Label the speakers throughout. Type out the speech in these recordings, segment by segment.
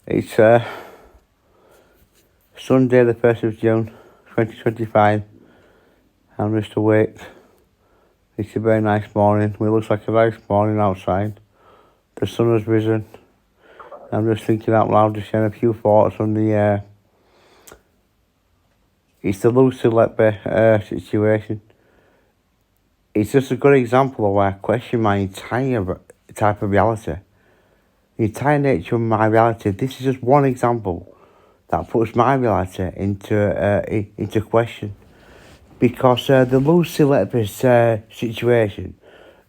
Speaker 1: It's Sunday, the 1st of June, 2025. I'm just awake. It's a very nice morning. It looks like a nice morning outside. The sun has risen. I'm just thinking out loud, just sharing a few thoughts on it's the Lucy Letby situation. It's just a good example of where I question my entire type of reality. The entire nature of my reality. This is just one example that puts my reality into question. Because the Lucy Letby situation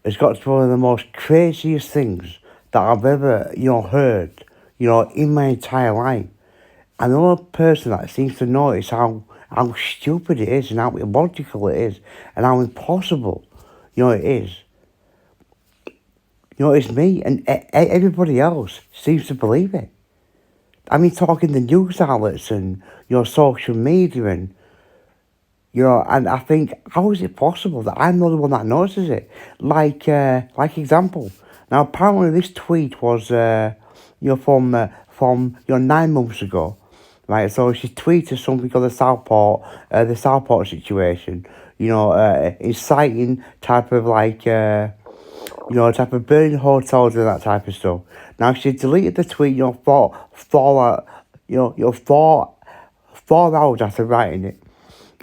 Speaker 1: has got to be one of the most craziest things that I've ever, heard, in my entire life. And the only person that seems to notice how stupid it is and how illogical it is and how impossible, it is. It's me, and everybody else seems to believe it. I mean, talking the news outlets and social media and and I think, how is it possible that I'm not the one that notices it? Like example. Now, apparently this tweet was, from 9 months ago, right? So she tweeted something called the Southport situation, inciting type of type of burning hotels and that type of stuff. Now, she deleted the tweet, four hours after writing it.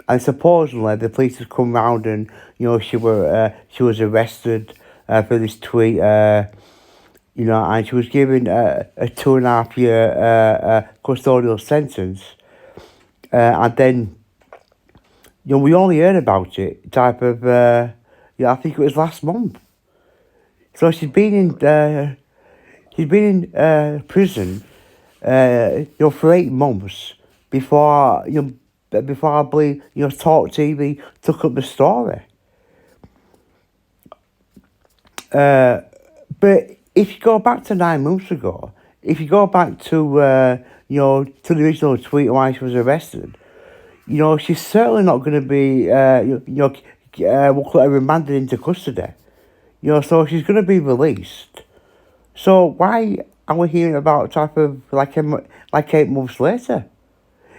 Speaker 1: And supposedly the police had come round and she was arrested for this tweet. And she was given a 2.5 year custodial sentence. And then we only heard about it type of I think it was last month. So she's been in prison for 8 months before before I believe Talk TV took up the story. But if you go back to 9 months ago, if you go back to to the original tweet why she was arrested, she's certainly not going to be remanded into custody. So she's going to be released. So why are we hearing about type of like 8 months later?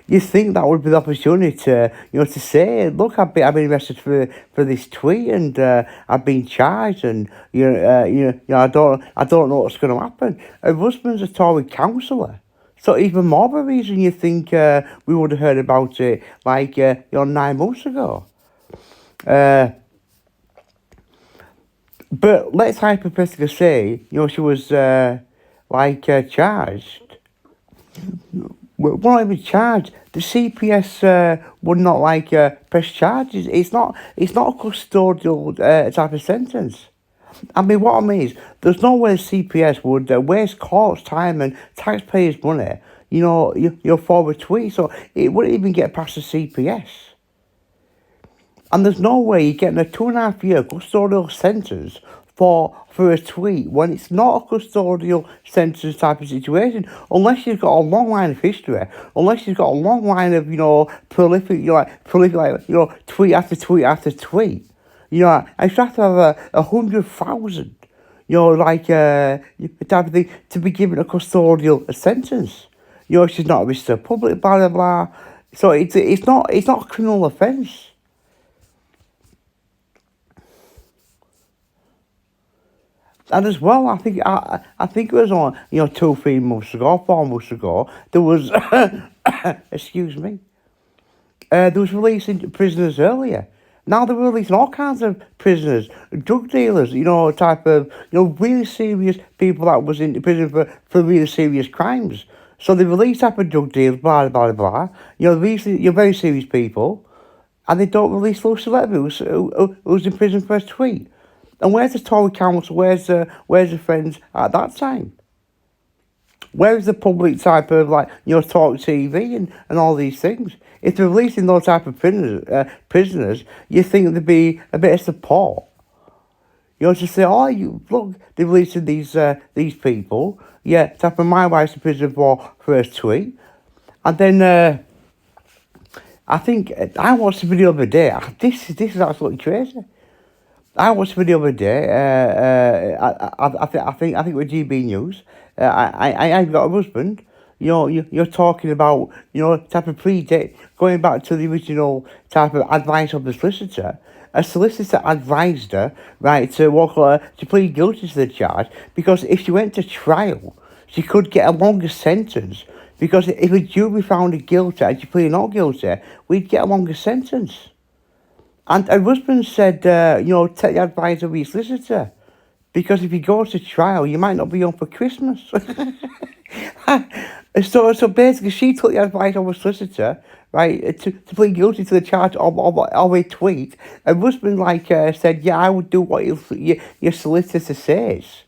Speaker 1: You think that would be the opportunity to, to say, look, I've been arrested for this tweet and I've been charged and I don't know what's going to happen. Her husband's a Tory councillor, so even more of a reason you think we would have heard about it 9 months ago. But let's hypothetically say, she was charged. Well, not even charged. The CPS would not press charges. It's not a custodial type of sentence. I mean, what I mean is, there's no way the CPS would waste court's time and taxpayers' money, for a tweet. So it wouldn't even get past the CPS. And there's no way you're getting a 2.5 year custodial sentence for a tweet when it's not a custodial sentence type of situation, unless you've got a long line of history, unless you've got a long line of prolific tweet after tweet after tweet. And you have to have 100,000 type of thing to be given a custodial sentence. She's not a risk to the public, blah blah blah. So it's not a criminal offence. And as well, I think it was on 2-3 months ago, 4 months ago, there was excuse me, there was releasing prisoners earlier. Now they're releasing all kinds of prisoners, drug dealers, type of really serious people that was in prison for really serious crimes. So they release type of drug dealers, blah blah blah. You're very serious people, and they don't release Lucy Letby, who's in prison for a tweet. And where's the Tory council? Where's the friends at that time? Where is the public type of Talk TV and all these things? If they're releasing those type of prisoners, you think there'd be a bit of support. To say, oh, look, they're releasing these people. Yeah, type of my wife's in prison for a tweet, and then I think I watched the video the other day. This is absolutely crazy. I watched the video the other day. I think with GB News. I got a husband. you're talking about, type of predate, going back to the original type of advice of the solicitor. A solicitor advised her, right, to plead guilty to the charge, because if she went to trial, she could get a longer sentence. Because if a jury found her guilty and she pleaded not guilty, we'd get a longer sentence. And her husband said, take the advice of your solicitor. Because if you go to trial, you might not be home for Christmas. So basically, she took the advice of a solicitor, right, to plead guilty to the charge of a tweet. Her husband, said, yeah, I would do what your solicitor says.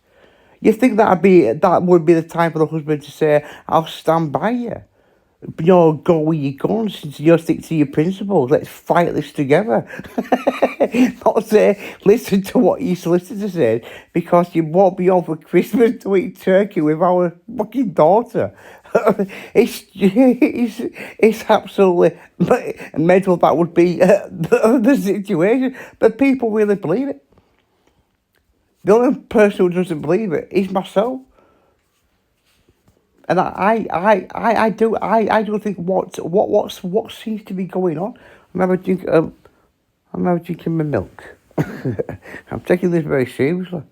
Speaker 1: You think that would be the time for the husband to say, I'll stand by you? Go with your guns, stick to your principles, let's fight this together. Not say, listen to what your solicitor said, because you won't be on for Christmas to eat turkey with our fucking daughter. It's absolutely mental. That would be the situation, but people really believe it. The only person who doesn't believe it is myself. And I do think what seems to be going on. I'm drinking my milk. I'm taking this very seriously.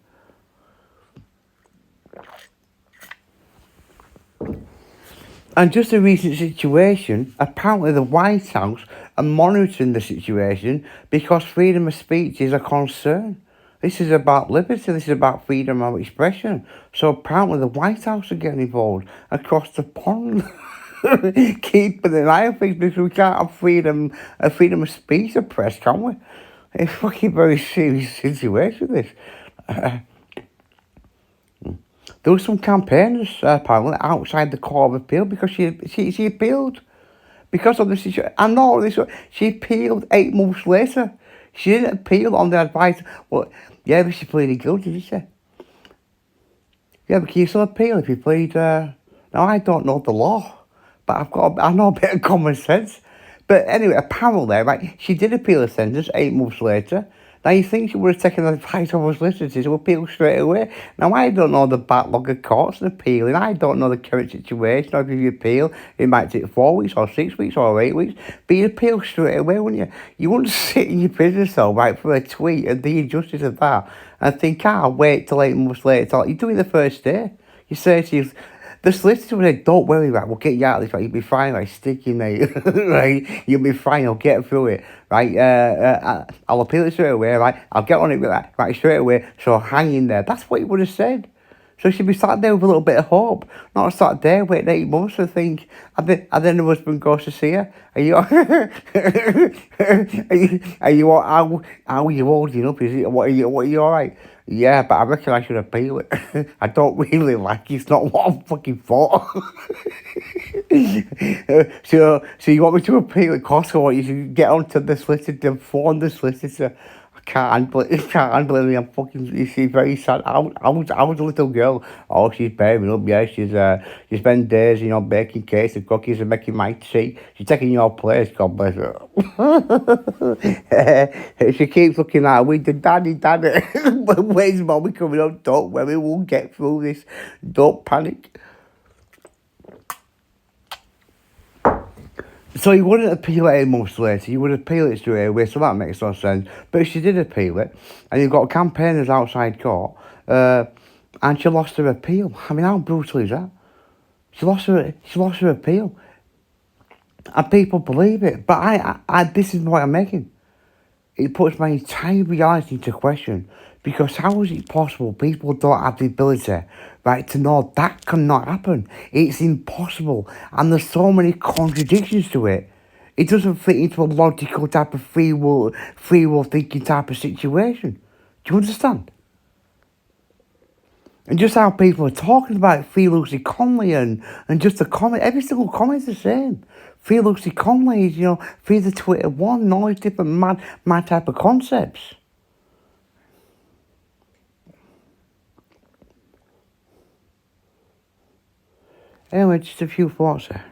Speaker 1: And just a recent situation, apparently the White House are monitoring the situation because freedom of speech is a concern. This is about liberty, this is about freedom of expression. So apparently the White House are getting involved across the pond. Keeping an eye on things, because we can't have freedom of speech or press, can we? It's a fucking very serious situation, this. There were some campaigners, apparently, outside the Court of Appeal because she appealed. Because of the situation. I know this. She appealed 8 months later. She didn't appeal on the advice. Well, yeah, but she pleaded guilty, did she? Yeah, but can you still appeal if you plead? Now, I don't know the law, but I know a bit of common sense. But anyway, apparently, right, she did appeal the sentence 8 months later. Now, you think she would have taken the advice of her solicitor to appeal straight away? Now, I don't know the backlog of courts and appealing. I don't know the current situation. Or if you appeal, it might take 4 weeks or 6 weeks or 8 weeks. But you'd appeal straight away, wouldn't you? You wouldn't sit in your prison cell, right, for a tweet and the injustice of that and think, I'll wait till 8 months later. You do it the first day. You say to you, the solicitor would say, don't worry, right, we'll get you out of this, right, you'll be fine, right, sticky, mate, right, you'll be fine, I'll get through it, right, I'll appeal it straight away, right, I'll get on it, right, straight away, so hang in there. That's what he would have said. So she'd be sat there with a little bit of hope, not sat there waiting 8 months to think, and then the husband goes to see her, are you, how are you holding up, is it, what are you alright? Yeah, but I reckon I should appeal it. I don't really like it. It's not what I'm fucking for. So you want me to appeal it? Of course I want you to get onto the solicitor, phone the solicitor. I can't handle it. I'm fucking, you see, very sad. I was a little girl. Oh, she's bearing up, yeah. She's spent days, baking cakes and cookies and making my tea. She's taking your place, God bless her. She keeps looking at me, daddy. Where's mommy coming up? Don't worry, we'll get through this. Don't panic. So you wouldn't appeal it 8 months later, you would appeal it straight away, so that makes no sense. But she did appeal it, and you've got campaigners outside court, and she lost her appeal. I mean, how brutal is that? She lost her appeal. And people believe it, but I this is what I'm making. It puts my entire reality into question, because how is it possible people don't have the ability, right, to know that cannot happen? It's impossible, and there's so many contradictions to it. It doesn't fit into a logical type of free will thinking type of situation. Do you understand? And just how people are talking about Free Lucy Connelly and just the comment, every single comment is the same. Free Lucy Connelly is, free the Twitter one, and all these different mad type of concepts. Anyway, just a few thoughts there.